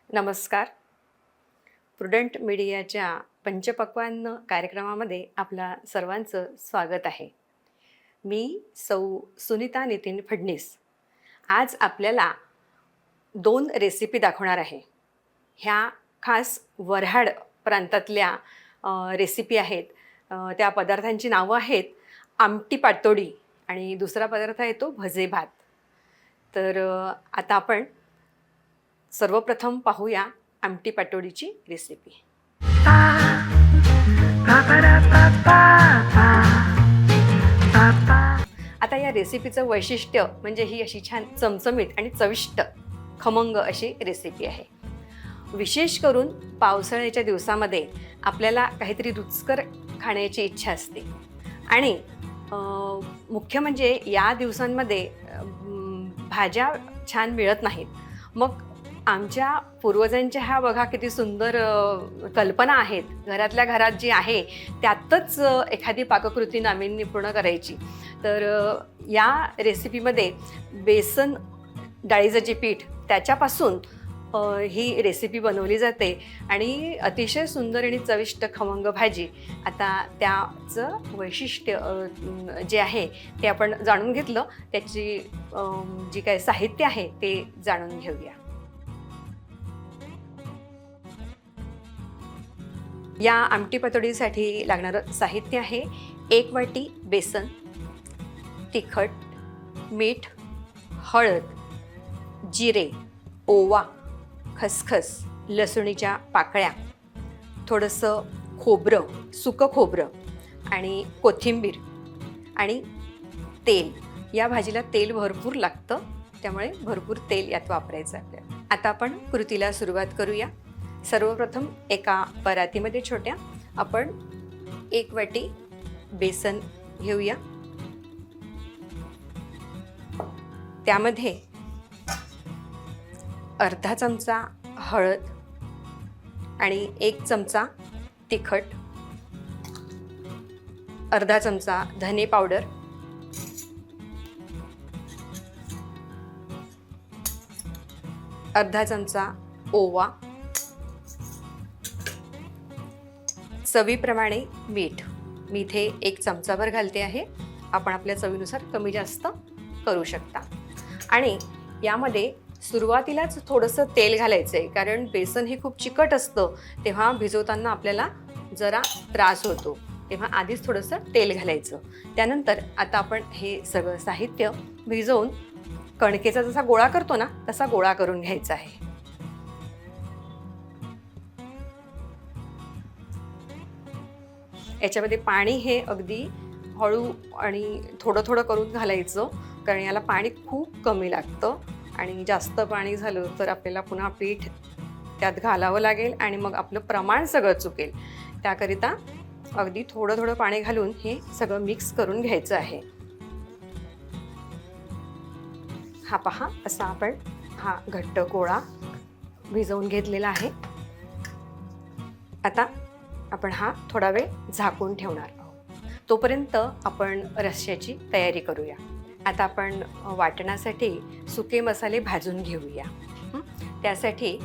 नमस्कार. प्रुडंट मीडियाच्या पंचपक्वान्न कार्यक्रमामध्ये आपल्या सर्वांचं स्वागत आहे. मी सौ सुनीता नितीन फडणीस आज आपल्याला 2 रेसिपी दाखवणार आहे. ह्या खास वऱ्हाड प्रांतातल्या रेसिपी आहेत. त्या पदार्थांची नावं आहेत आमटी पाटोडी आणि दुसरा पदार्थ आहे तो भजे भात. तर आता आपण सर्वप्रथम पाहूया आमटी पाटोडीची रेसिपी. आता या रेसिपीचं वैशिष्ट्य म्हणजे ही अशी छान चमचमीत आणि चविष्ट खमंग अशी रेसिपी आहे. विशेष करून पावसाळ्याच्या दिवसामध्ये आपल्याला काहीतरी रुचकर खाण्याची इच्छा असते आणि मुख्य म्हणजे या दिवसांमध्ये भाज्या छान मिळत नाहीत. मग आमच्या पूर्वजांच्या ह्या बघा किती सुंदर कल्पना आहेत. घरातल्या घरात जी आहे त्यातच एखादी पाककृती नाविन्यपूर्ण करायची. तर या रेसिपीमध्ये बेसन डाळीचं जे पीठ त्याच्यापासून ही रेसिपी बनवली जाते आणि अतिशय सुंदर आणि चविष्ट खमंग भाजी. आता त्याचं वैशिष्ट्य जे आहे ते आपण जाणून घेतलं. त्याची जी काही साहित्य आहे ते जाणून घेऊया. या आमटी पातोडीसाठी लागणारं साहित्य आहे 1 वाटी बेसन, तिखट, मीठ, हळद, जिरे, ओवा, खसखस, लसणीच्या पाकळ्या, थोडंसं खोबरं, सुकं खोबरं आणि कोथिंबीर आणि तेल. या भाजीला तेल भरपूर लागतं त्यामुळे भरपूर तेल यात वापरायचं आपल्याला. आता आपण कृतीला सुरुवात करूया. सर्वप्रथम एका परातीमध्ये छोट्या आपण 1 वाटी बेसन घेऊया. त्यामध्ये अर्धा चमचा हळद आणि 1 चमचा तिखट, अर्धा चमचा धने पावडर, अर्धा चमचा ओवा, चवीप्रमाणे मीठ. मी इथे 1 चमचाभर घालते आहे. आपण आपल्या चवीनुसार कमी जास्त करू शकता. आणि यामध्ये सुरुवातीलाच थोडंसं तेल घालायचं आहे कारण बेसन हे खूप चिकट असतं तेव्हा भिजवताना आपल्याला जरा त्रास होतो. तेव्हा आधीच थोडंसं तेल घालायचं. त्यानंतर आता आपण हे सगळं साहित्य भिजवून कणकेचा जसा गोळा करतो ना तसा गोळा करून घ्यायचा आहे. याच्यामध्ये पाणी हे अगदी हळू आणि थोडं थोडं करून घालायचं कारण याला पाणी खूप कमी लागतं आणि जास्त पाणी झालं तर आपल्याला पुन्हा पीठ त्यात घालावं लागेल आणि मग आपलं प्रमाण सगळं चुकेल. त्याकरिता अगदी थोडं थोडं पाणी घालून हे सगळं मिक्स करून घ्यायचं आहे. हा पहा असा आपण हा घट्ट गोळा भिजवून घेतलेला आहे. आता आपण हा थोडा वेळ झाकून ठेवणार आहोत. तोपर्यंत आपण रश्श्याची तयारी करूया. आता आपण वाटणासाठी सुके मसाले भाजून घेऊया. त्यासाठी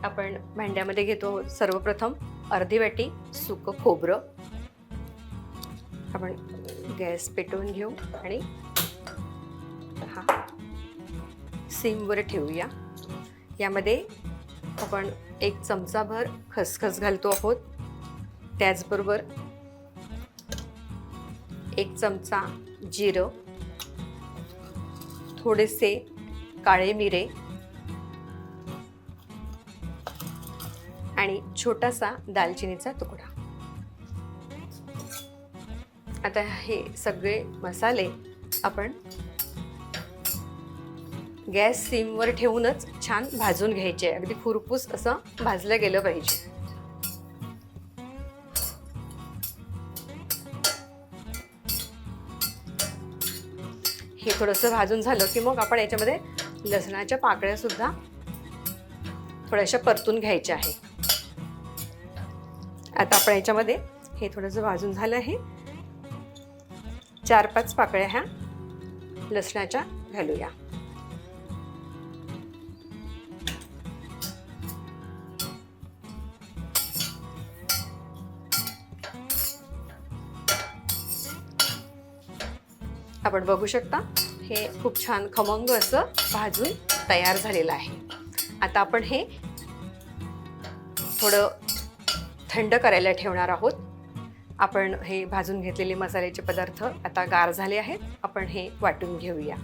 आपण भांड्यामध्ये घेतो सर्वप्रथम अर्धी वाटी सुकं खोबरं. आपण गॅस पेटवून घेऊ आणि हा सिमवर ठेवूया. यामध्ये आपण 1 चमचाभर खसखस घालतो आहोत. त्याचबरोबर 1 चमचा जिरं, थोडेसे काळे मिरे आणि छोटासा दालचिनीचा तुकडा. आता हे सगळे मसाले आपण गॅस सिमवर ठेवूनच छान भाजून घ्यायचे. अगदी खुरपूस असं भाजलं गेलं पाहिजे. हे थोडंसं भाजून झालं की मग आपण याच्यामध्ये लसणाच्या पाकळ्या सुद्धा थोड्याशा परतून घ्यायच्या आहेत. आता आपण याच्यामध्ये हे थोडंसं भाजून झालं आहे. 4-5 पाकळ्या ह्या लसणाच्या घालूया. आपण बघू शकता हे खूप छान खमंग असं भाजून तयार झालेलं आहे. आता आपण हे थोडं थंड करायला ठेवणार आहोत. आपण हे भाजून घेतलेले मसाल्याचे पदार्थ आता गार झाले आहेत. आपण हे वाटून घेऊया.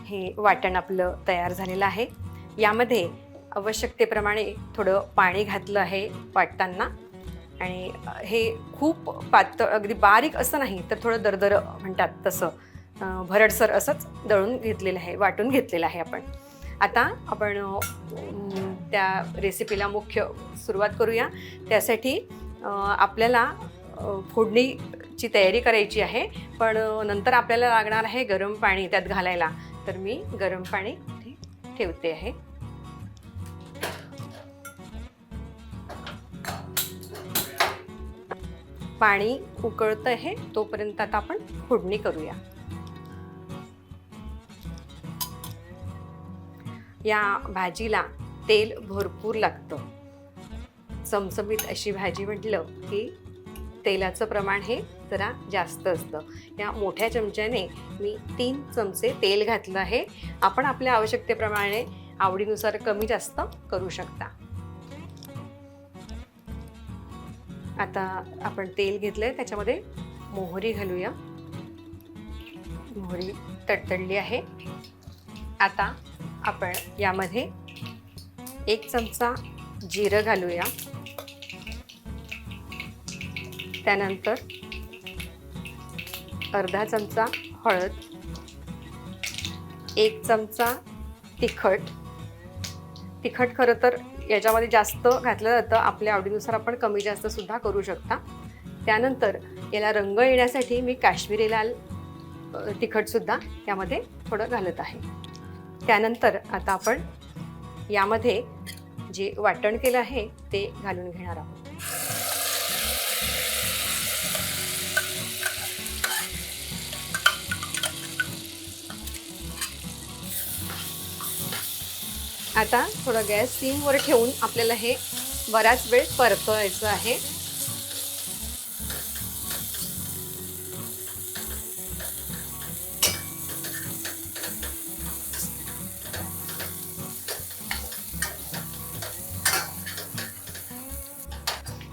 हे वाटण आपलं तयार झालेलं आहे. यामध्ये आवश्यकतेप्रमाणे थोडं पाणी घातलं आहे वाटताना आणि हे खूप पातळ अगदी बारीक असं नाही तर थोडं दरदर म्हणतात तसं भरडसर असंच दळून घेतलेलं आहे, वाटून घेतलेलं आहे आपण. आता आपण त्या रेसिपीला मुख्य सुरुवात करूया. त्यासाठी आपल्याला फोडणीची तयारी करायची आहे, पण नंतर आपल्याला लागणार आहे गरम पाणी त्यात घालायला. तर मी गरम पाणी ठेवते आहे. पाणी उकळतं आहे तोपर्यंत आता आपण फोडणी करूया. या भाजीला तेल भरपूर लागतं. चमचमीत अशी भाजी म्हटलं की तेलाचं प्रमाण हे जरा जास्त असतं. या मोठ्या चमच्याने मी 3 चमचे तेल घातलं आहे. आपण आपल्या आवश्यकतेप्रमाणे आवडीनुसार कमी जास्त करू शकता. आता आपण तेल घेतलंय त्याच्यामध्ये मोहरी घालूया. मोहरी तडतडली आहे. आता आपण यामध्ये 1 चमचा जिरं घालूया. त्यानंतर अर्धा चमचा हळद, 1 चमचा तिखट. तिखट खरं तर याच्यामध्ये जास्त घातलं जातं, आपल्या आवडीनुसार आपण कमी जास्त सुद्धा करू शकता. त्यानंतर याला रंग येण्यासाठी मी काश्मीरी लाल तिखटसुद्धा यामध्ये थोडं घालत आहे. त्यानंतर आता आपण यामध्ये जे वाटण केलं आहे ते घालून घेणार आहोत. आता थोडा गॅस सिमवर ठेवून आपल्याला हे बराच वेळ परतवायचं आहे.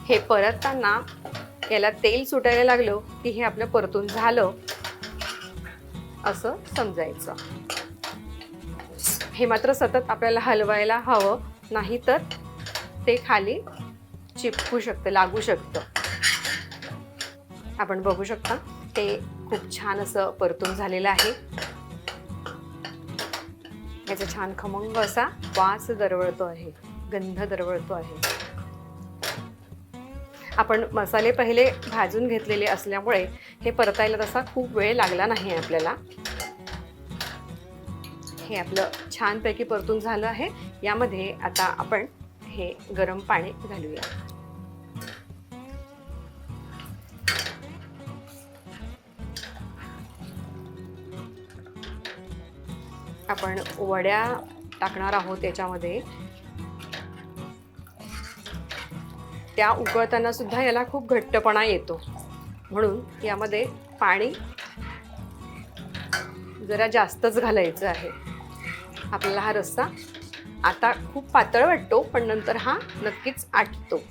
हे परतताना याला तेल सुटायला लागलं की हे आपलं परतून झालं असं समजायचं. हे मात्र सतत आपल्याला हलवायला हवं, नाही तर ते खाली चिपकू शकतं, लागू शकतं. आपण बघू शकता ते खूप छान असं परतून झालेलं आहे. याचा छान खमंग असा वास दरवळतो आहे, गंध दरवळतो आहे. आपण मसाले पहिले भाजून घेतलेले असल्यामुळे हे परतायला तसा खूप वेळ लागला नाही आपल्याला. हे आपलं छानपैकी परतून झालं आहे. यामध्ये आता आपण हे गरम पाणी घालूया. आपण वड्या टाकणार आहोत याच्यामध्ये. त्या उकळताना सुद्धा याला खूप घट्टपणा येतो, म्हणून यामध्ये पाणी जरा जास्तच घालायचं आहे. आपल्याला हा रस्सा आता खूप पातळ वाटतो, पण नंतर हा नक्कीच आटतो.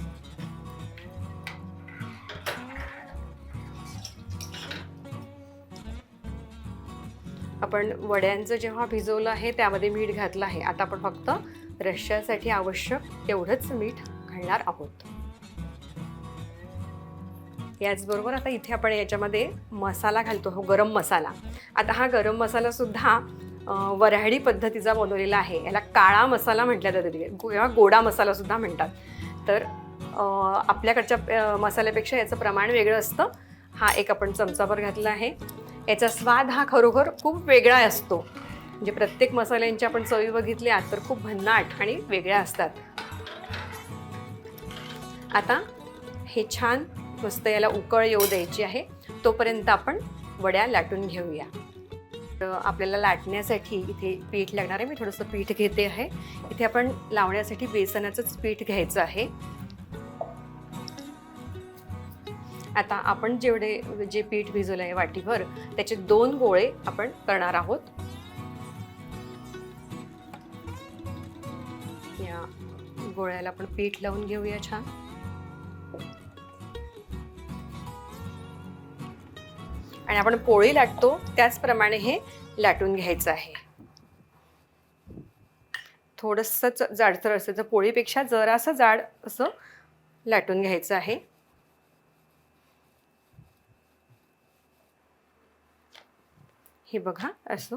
आपण वड्यांचं जेव्हा भिजवलं आहे त्यामध्ये मीठ घातलं आहे. आता आपण फक्त रश्श्यासाठी आवश्यक तेवढंच मीठ घालणार आहोत. याचबरोबर आता इथे आपण याच्यामध्ये मसाला घालतो, हो गरम मसाला. आता हा गरम मसाला सुद्धा वऱ्हाडी पद्धतीचा बनवलेला आहे. याला काळा मसाला म्हटल्या जाते किंवा गोडा मसाला सुद्धा म्हणतात. तर आपल्याकडच्या मसाल्यापेक्षा याचं प्रमाण वेगळं असतं. हा एक आपण चमचाभर घातला आहे. याचा स्वाद हा खरोखर खूप वेगळा असतो. म्हणजे प्रत्येक मसाल्यांच्या आपण चवी बघितल्या तर खूप भन्नाट आणि वेगळ्या असतात. आता हे छान मस्त याला उकळ येऊ द्यायची आहे. तोपर्यंत आपण वड्या लाटून घेऊया. आपल्याला लाटण्यासाठी इथे पीठ लागणार आहे. मी थोडंसं पीठ घेते आहे. इथे आपण लावण्यासाठी बेसनाचंच पीठ घ्यायचं आहे. आता आपण जे पीठ भिजवलं आहे वाटीभर, त्याचे 2 गोळे आपण करणार आहोत. या गोळ्याला आपण पीठ लावून घेऊया छान. आणि आपण पोळी लाटतो त्याचप्रमाणे हे लाटून घ्यायचं आहे. थोडंसंच जाडसर असेल, तर पोळीपेक्षा जरासं जाड असं लाटून घ्यायचं आहे. हे बघा, असं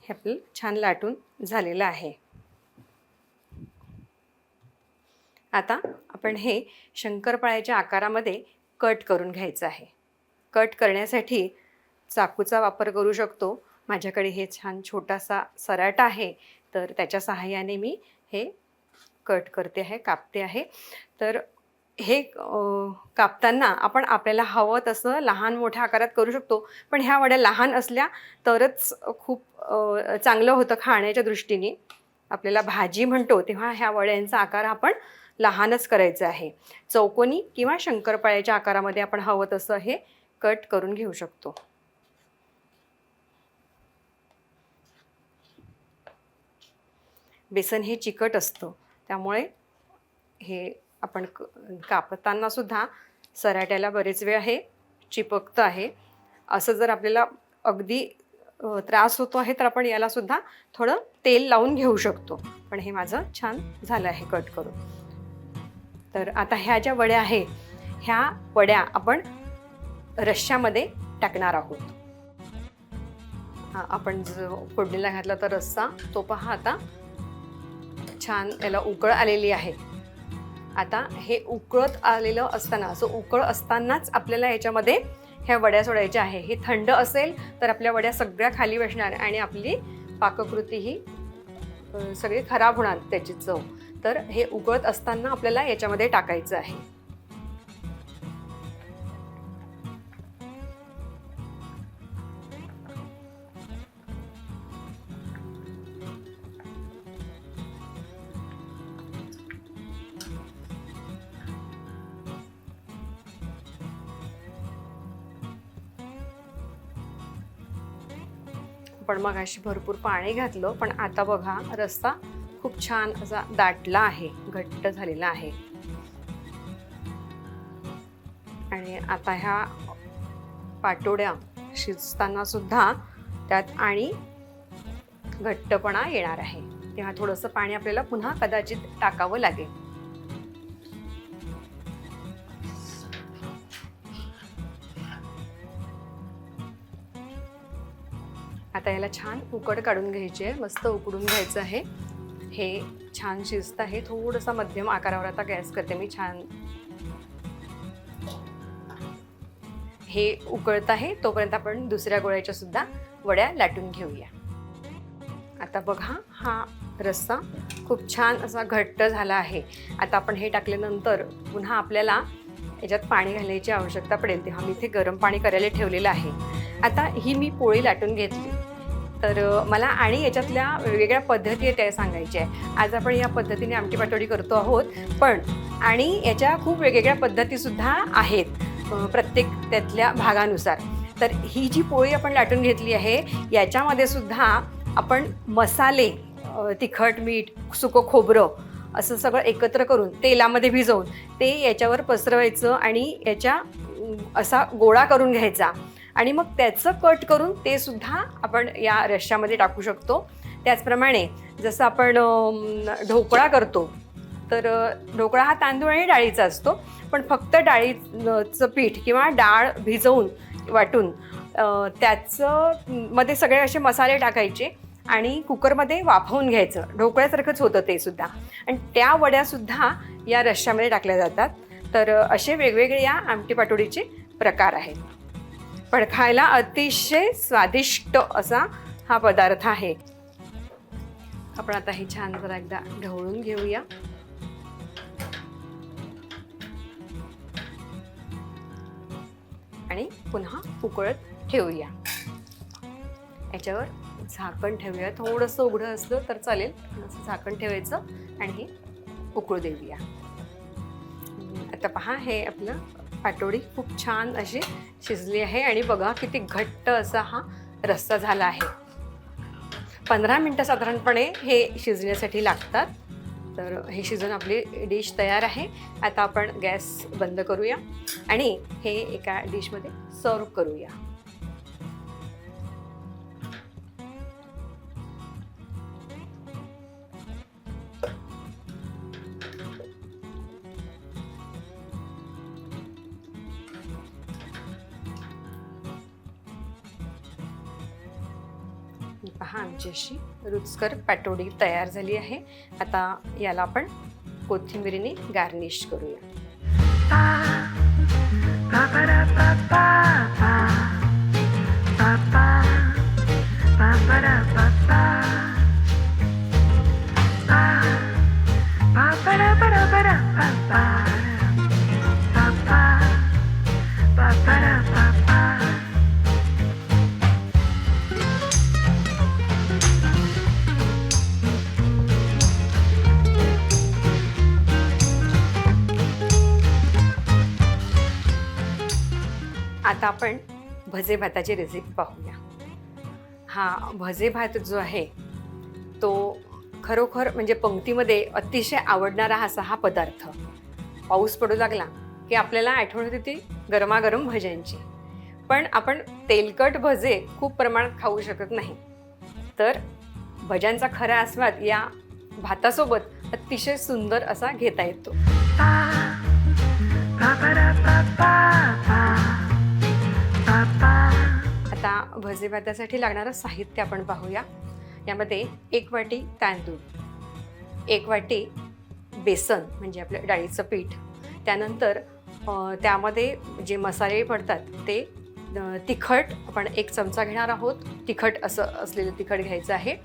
हे आपलं छान लाटून झालेलं आहे. आता आपण हे शंकरपाळ्याच्या आकारामध्ये कट करून घ्यायचं आहे. कट करण्यासाठी चाकूचा वापर करू शकतो. माझ्याकडे हे छान छोटासा सराटा आहे, तर त्याच्या सहाय्याने मी हे कट करते आहे, कापते आहे. तर हे कापताना आपण आपल्याला हवं तसं लहान मोठ्या आकारात करू शकतो, पण ह्या वड्या लहान असल्या तरच खूप चांगलं होतं खाण्याच्या दृष्टीने. आपल्याला भाजी म्हणतो तेव्हा ह्या वड्यांचा आकार आपण लहानच करायचा आहे. चौकोनी किंवा शंकरपाळ्याच्या आकारामध्ये आपण हवं तसं हे कट करून घेऊ शकतो. बेसन हे चिकट असतं, त्यामुळे हे आपण कापताना सुद्धा सराट्याला बरेच वेळ हे चिपकतं आहे. असं जर आपल्याला अगदी त्रास होतो आहे तर आपण याला सुद्धा थोडं तेल लावून घेऊ शकतो. पण हे माझं छान झालं आहे कट करून. तर आता ह्या ज्या वड्या आहेत, ह्या वड्या आपण रश्श्यामध्ये टाकणार आहोत. आपण जो फोडणीला घातला तर रस्सा, तो पहा आता छान याला उकळ आलेली आहे. आता हे उकळत आलेलं असताना, असं उकळ असतानाच आपल्याला याच्यामध्ये ह्या वड्या सोडायच्या आहे. हे थंड असेल तर आपल्या वड्या सगळ्या खाली बसणार आणि आपली पाककृती ही सगळी खराब होणार, त्याची चव. तर हे उकळत असताना आपल्याला याच्यामध्ये टाकायचं आहे. पण मग अशी भरपूर पाणी घातलं, पण आता बघा रस्सा खूप छान असा दाटला आहे, घट्ट झालेला आहे. आणि आता ह्या पाटोड्या शिजताना सुद्धा त्यात आणि घट्टपणा येणार आहे, तेव्हा थोडंसं पाणी आपल्याला पुन्हा कदाचित टाकावं लागेल. आता याला छान उकड काढून घ्यायची आहे, मस्त उकडून घ्यायचं आहे. हे छान शिजत आहे. थोडंसा मध्यम आकारावर आता गॅस करते मी. छान हे उकळत आहे, तोपर्यंत आपण दुसऱ्या गोळ्याच्या सुद्धा वड्या लाटून घेऊया. आता बघा, हा रस्सा खूप छान असा घट्ट झाला आहे. आता आपण हे टाकल्यानंतर पुन्हा आपल्याला याच्यात पाणी घालण्याची आवश्यकता पडेल, तेव्हा मी इथे गरम पाणी करायला ठेवलेलं आहे. आता ही मी पोळी लाटून घेतली, तर मला आणि याच्यातल्या वेगवेगळ्या पद्धती त्या सांगायच्या आहे. आज आपण या पद्धतीने आमटी पाटोडी करतो आहोत, पण आणि याच्या खूप वेगवेगळ्या पद्धतीसुद्धा आहेत प्रत्येक त्यातल्या भागानुसार. तर ही जी पोळी आपण लाटून घेतली आहे, याच्यामध्ये सुद्धा आपण मसाले, तिखट, मीठ, सुकं खोबरं असं सगळं एकत्र करून तेलामध्ये भिजवून ते याच्यावर पसरवायचं आणि याच्या असा गोळा करून घ्यायचा आणि मग त्याचं कट करून ते सुद्धा आपण या रश्श्यामध्ये टाकू शकतो. त्याचप्रमाणे जसं आपण ढोकळा करतो, तर ढोकळा हा तांदूळ आणि डाळीचा असतो, पण फक्त डाळीचं पीठ किंवा डाळ भिजवून वाटून त्याचं मध्ये सगळे असे मसाले टाकायचे आणि कुकरमध्ये वाफवून घ्यायचं. ढोकळ्यासारखंच होतं ते सुद्धा. आणि त्या वड्यासुद्धा या रश्श्यामध्ये टाकल्या जातात. तर असे वेगवेगळे या आमटी पाटोडीचे प्रकार आहेत. पण खायला अतिशय स्वादिष्ट असा हा पदार्थ आहे. आपण आता हे छान जरा एकदा ढवळून घेऊया. आणि पुन्हा उकळत ठेवूया. याच्यावर झाकण ठेवूया. थोडंसं उघडं असलं तर चालेल, असं झाकण ठेवायचं आणि हे उकळू देऊया. आता पहा, हे आपलं पाटोडी खूप छान अशी शिजली आहे आणि बघा किती घट्ट असा हा रस्सा झाला आहे. 15 मिनटं साधारणपणे हे शिजण्यासाठी लागतात. तर हे शिजून आपली डिश तयार आहे. आता आपण गॅस बंद करूया आणि हे एका डिशमध्ये सर्व करूया. पहा, आमची अशी रुचकर पाटोडी तयार झाली आहे. आता याला आपण कोथिंबिरीने गार्निश करूया. आता आपण भजे भाताची रेसिपी पाहूया. हा भजे भात जो आहे तो खरोखर म्हणजे पंक्तीमध्ये अतिशय आवडणारा असा हा पदार्थ. पाऊस पडू लागला की आपल्याला आठवण होते ती गरमागरम भज्यांची. पण आपण तेलकट भजे खूप प्रमाणात खाऊ शकत नाही. तर भज्यांचा खरा आस्वाद या भातासोबत अतिशय सुंदर असा घेता येतो. आता भजे भातासाठी लागणारं साहित्य आपण पाहूया. यामध्ये 1 वाटी तांदूळ, 1 वाटी बेसन म्हणजे आपलं डाळीचं पीठ, त्यानंतर त्यामध्ये जे मसाले पडतात ते तिखट आपण 1 चमचा घेणार आहोत. तिखट असलेलं तिखट घ्यायचं आहे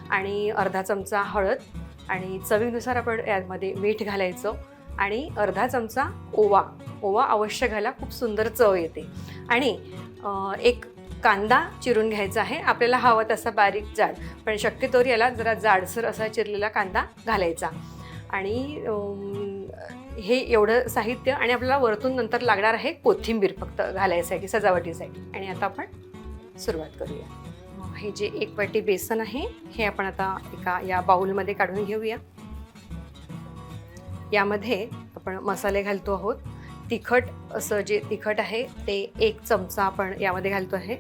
आणि अर्धा चमचा हळद आणि चवीनुसार आपण यामध्ये मीठ घालायचं आणि अर्धा चमचा ओवा अवश्य घाला, खूप सुंदर चव येते. आणि 1 कांदा चिरून घ्यायचा आहे. आपल्याला हवा तसा बारीक जाड, पण शक्यतोवर याला जरा जाडसर असा चिरलेला कांदा घालायचा. आणि हे एवढं साहित्य आणि आपल्याला वरतून नंतर लागणार आहे कोथिंबीर फक्त घालायसाठी, सजावटीसाठी. आणि आता आपण सुरुवात करूया. हे जे 1 वाटी बेसन आहे हे आपण आता एका या बाउलमध्ये काढून घेऊया. यामध्ये आपण मसाले घालतो आहोत. तिखट असं जे तिखट आहे ते 1 चमचा आपण यामध्ये घालतो आहे.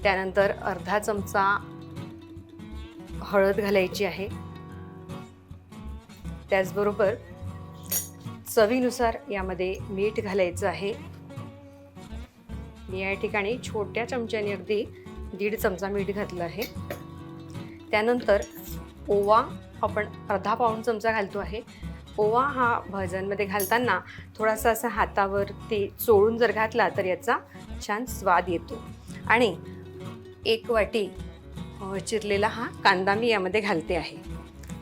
त्यानंतर अर्धा चमचा हळद घालायची आहे. त्याचबरोबर चवीनुसार यामध्ये मीठ घालायचं आहे. मी या ठिकाणी छोट्या चमच्याने अगदी 1.5 चमचा मीठ घातलं आहे. त्यानंतर ओवा आपण अर्धा पाऊण चमचा घालतो आहे. ओवा हा भाज्यांमध्ये घालताना थोडासा असा हातावर ते चोळून जर घातला तर याचा छान स्वाद येतो. आणि 1 वाटी चिरलेला हा कांदा मी यामध्ये घालते आहे.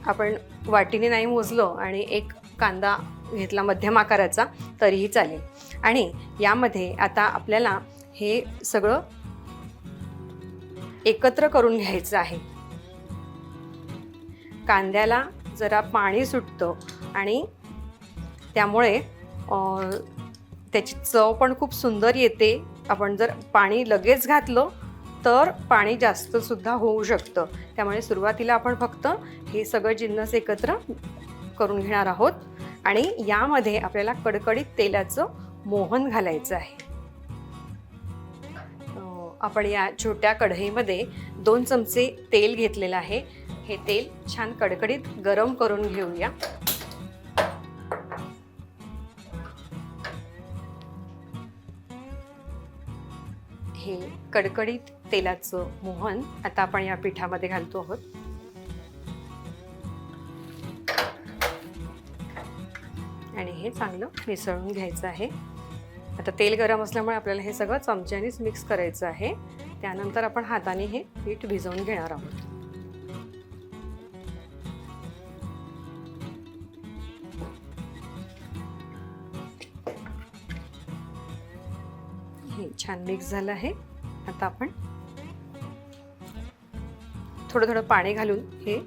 आपण वाटीने नाही मोजलो आणि 1 कांदा घेतला मध्यम आकाराचा तरीही चालेल. आणि यामध्ये आता आपल्याला हे सगळं एकत्र करून घ्यायचं आहे. कांद्याला जरा पाणी सुटतं आणि त्यामुळे त्याची चव पण खूप सुंदर येते. आपण जर पाणी लगेच घातलं तर पाणी जास्तसुद्धा होऊ शकतं. त्यामुळे सुरुवातीला आपण फक्त हे सगळं जिन्नस एकत्र करून घेणार आहोत. आणि यामध्ये आपल्याला कडकडीत तेलाचं मोहन घालायचं आहे. आपण या छोट्या कढईमध्ये 2 चमचे तेल घेतलेलं आहे. हे तेल छान कडकडीत गरम करून घेऊया. हे कडकडीत तेलाचं मोहन आता आपण या पिठामध्ये घालतो आहोत. आणि हे चांगलं मिसळून घ्यायचं आहे. आता तेल गरम असल्यामुळे आपल्याला हे सगळं चमच्यानेच मिक्स करायचं आहे. त्यानंतर आपण हाताने हे पीठ भिजवून घेणार आहोत. हे छान मिक्स झालं आहे. आता आपण थोडं थोडं पाणी घालून हे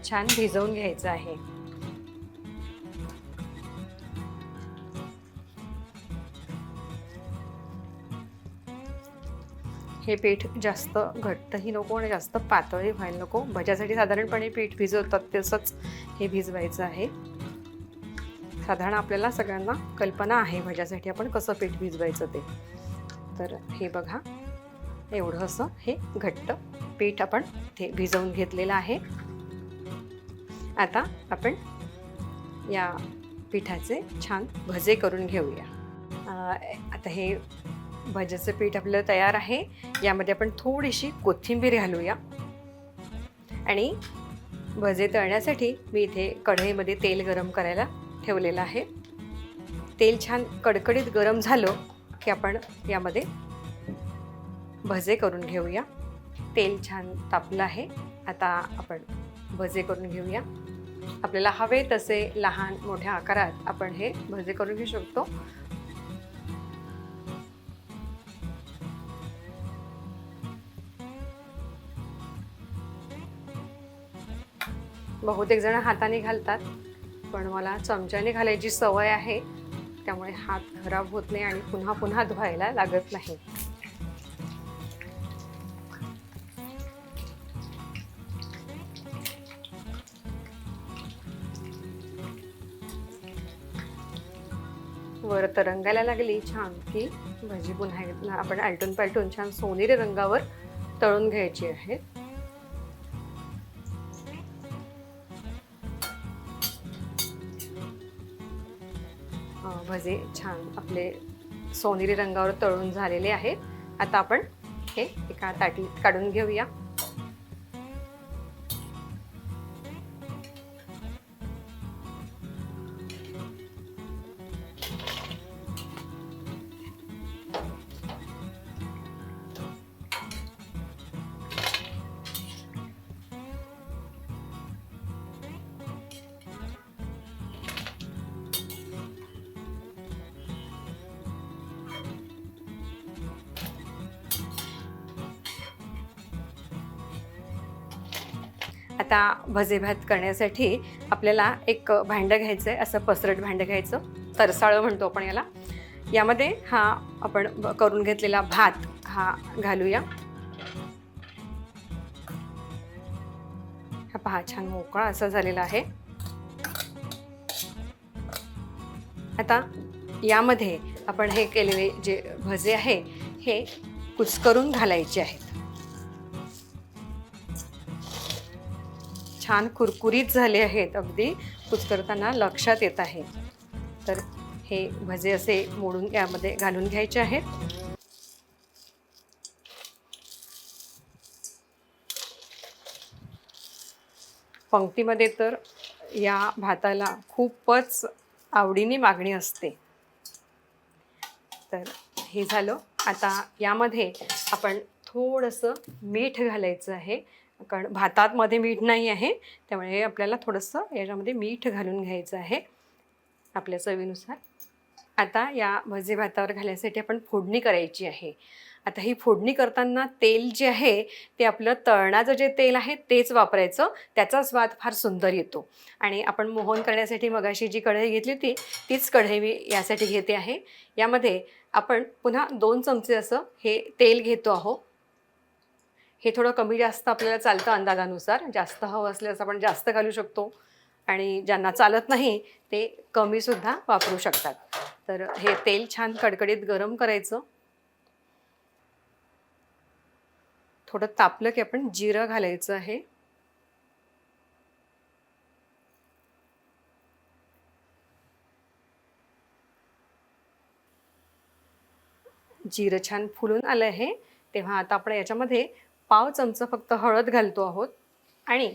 छान भिजवून घ्यायचं आहे. हे पीठ जास्त घट्टही नको आणि जास्त पातळही व्हायला नको. भज्यासाठी साधारणपणे पीठ भिजवतात तसंच हे भिजवायचं आहे. साधारण आपल्याला सगळ्यांना कल्पना आहे भज्यासाठी आपण कसं पीठ भिजवायचं ते. तर हे बघा, एवढं असं हे घट्ट पीठ आपण ते भिजवून घेतलेलं आहे. आता आपण या पिठाचे छान भजे करून घेऊया. आता हे भज्याचं पीठ आपलं तयार आहे. यामध्ये आपण थोडीशी कोथिंबीर घालूया आणि भजे तळण्यासाठी मी इथे कढईमध्ये तेल गरम करायला ठेवलेलं आहे. तेल छान कडकडीत गरम झालं की आपण यामध्ये भजे करून घेऊया. तेल छान तापलं आहे. आता आपण भजे करून घेऊया. आपल्याला हवे तसे लहान मोठ्या आकारात आपण हे भजे करून घेऊ शकतो. बहुतेक जण हाताने घालतात, पण मला चमच्याने घालायची सवय आहे, त्यामुळे हात खराब होत नाही आणि पुन्हा पुन्हा धुवायला लागत नाही. वर तरंगायला लागली छान की भाजी पुन्हा आपण आलटून पालटून छान सोनेरी रंगावर तळून घ्यायची आहे. भजे छान आपले सोनेरी रंगावर तळून झालेले आहेत. आता आपण हे एका ताटीत काढून घेऊया. आता भजे भात करण्यासाठी आपल्याला एक भांडं घ्यायचं आहे. असं पसरट भांडं घ्यायचं, तरसाळं म्हणतो आपण याला. यामध्ये हा आपण करून घेतलेला भात हा घालूया. हा पहा छान मोकळा असा झालेला आहे. आता यामध्ये आपण हे केलेले जे भजे आहे हे कुस्करून घालायचे आहेत. छान कुरकुरीत झाले आहेत, अगदी कुस्करताना लक्षात येत आहे. तर हे भजे असे मोडून यामध्ये घालून घ्यायचे आहेत. पंक्तीमध्ये तर या भाताला खूपच आवडीने मागणी असते. तर हे झालं. आता यामध्ये आपण थोडंसं मीठ घालायचं आहे, कारण भातामध्ये मीठ नाही आहे, त्यामुळे आपल्याला थोडंसं याच्यामध्ये मीठ घालून घ्यायचं आहे आपल्या चवीनुसार. आता या भजे भातावर घालण्यासाठी आपण फोडणी करायची आहे. आता ही फोडणी करताना तेल जे आहे ते आपलं तळणाचं जे तेल आहे तेच वापरायचं, त्याचा स्वाद फार सुंदर येतो. आणि आपण मोहन करण्यासाठी मगाशी जी कढई घेतली होती तीच कढई मी यासाठी घेते आहे. यामध्ये आपण पुन्हा 2 चमचे असं हे तेल घेतो आहोत. हे थोडं कमी जास्त आपल्याला चालतं अंदाजानुसार. जास्त हवं असल्यास आपण जास्त घालू शकतो आणि ज्यांना चालत नाही ते कमीसुद्धा वापरू शकतात. तर हे तेल छान कडकडीत गरम करायचं. थोडं तापलं की आपण जिरं घालायचं आहे. जिरं छान फुलून आलं आहे तेव्हा आता आपण याच्यामध्ये पाव चमचा फक्त हळद घालतो आहोत आणि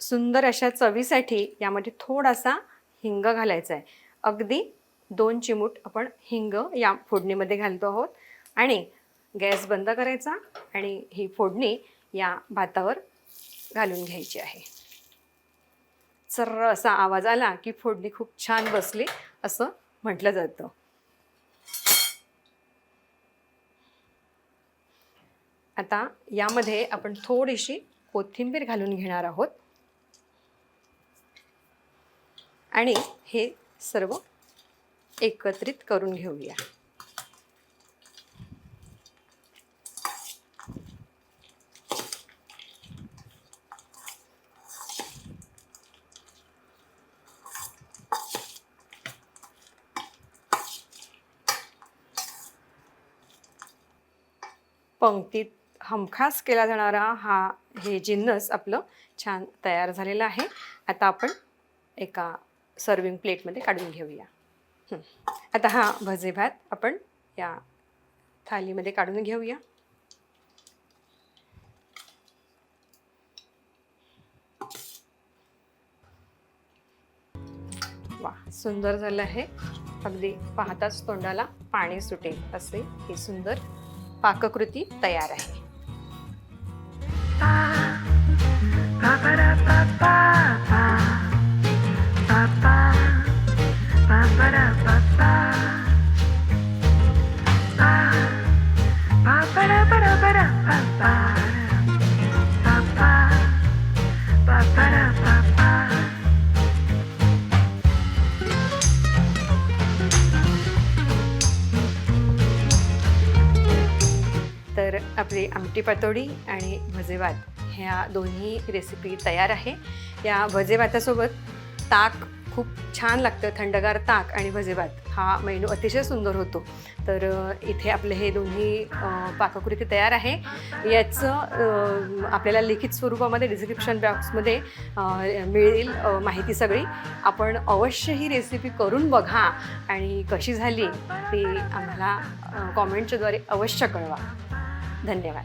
सुंदर अशा चवीसाठी यामध्ये थोडासा हिंग घालायचा आहे. अगदी 2 चिमूट आपण हिंग या फोडणीमध्ये घालतो आहोत आणि गॅस बंद करायचा आणि ही फोडणी या भातावर घालून घ्यायची आहे. सर्र असा आवाज आला की फोडणी खूप छान बसली असं म्हटलं जातं. आता यामध्ये आपण थोडीशी कोथिंबीर घालून घेणार आहोत आणि हे सर्व एकत्रित करून घेऊया. पंक्तीत हमखास केला जाणारा हे जिन्नस आपलं छान तयार झालेलं आहे. आता आपण एका सर्विंग प्लेटमध्ये काढून घेऊया. आता हा भजे भात आपण या थालीमध्ये काढून घेऊया. वा, सुंदर झालं आहे. अगदी पाहताच तोंडाला पाणी सुटेल असे हे सुंदर पाककृती तयार आहे. तर आपली आमटी पातोडी आणि भजे भात ह्या दोन्ही रेसिपी तयार आहे. या भजे भातासोबत ताक खूप छान लागतं. थंडगार ताक आणि भजे भात हा मेनू अतिशय सुंदर होतो. तर इथे आपले हे दोन्ही पाककृती तयार आहे. याचं आपल्याला लिखित स्वरूपामध्ये डिस्क्रिप्शन बॉक्समध्ये मिळेल माहिती सगळी. आपण अवश्य ही रेसिपी करून बघा आणि कशी झाली ती आम्हाला कॉमेंटच्याद्वारे अवश्य कळवा. धन्यवाद.